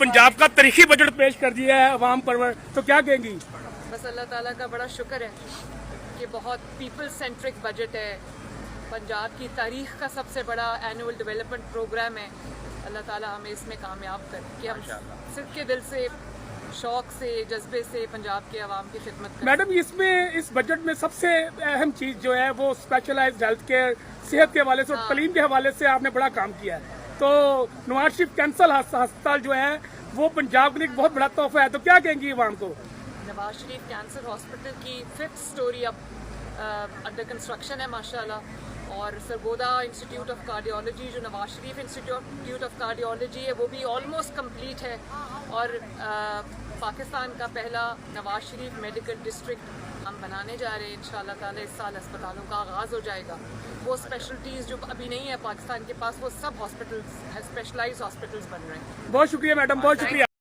पंजाब का तारीखी बजट पेश कर दिया है अवाम पर, तो क्या कहेंगी? बस अल्लाह ताला का बड़ा शुक्र है कि बहुत पीपल सेंट्रिक बजट है, पंजाब की तारीख का सबसे बड़ा एनुअल डेवलपमेंट प्रोग्राम है। अल्लाह ताला हमें इसमें कामयाब करे कि हम सिर्फ के दिल से, शौक से, जज्बे से पंजाब के अवाम की खिदमत करें। मैडम, इसमें इस बजट में सबसे अहम चीज जो है वो स्पेशलाइज्ड हेल्थ केयर, सेहत के हवाले से और तालीम के हवाले से आपने बड़ा काम किया है। तो नवाज शरीफ कैंसर अस्पताल जो है वो पंजाब के लिए एक बहुत बड़ा तोहफा है, तो क्या कहेंगी अवाम को? नवाज शरीफ कैंसर हॉस्पिटल की 5th स्टोरी अब अंडर कंस्ट्रक्शन है माशाल्लाह, और सरगोदा इंस्टीट्यूट ऑफ कार्डियोलॉजी जो Nawaz Sharif institute of cardiology है वो भी ऑलमोस्ट कंप्लीट है, और पाकिस्तान का पहला नवाज शरीफ मेडिकल डिस्ट्रिक्ट हम बनाने जा रहे हैं। इंशाल्लाह ताला इस साल अस्पतालों का आगाज़ हो जाएगा। वो स्पेशलिटीज़ जो अभी नहीं है पाकिस्तान के पास, वो सब हॉस्पिटल्स, स्पेशलाइज्ड हॉस्पिटल्स बन रहे हैं। बहुत शुक्रिया मैडम, बहुत शुक्रिया।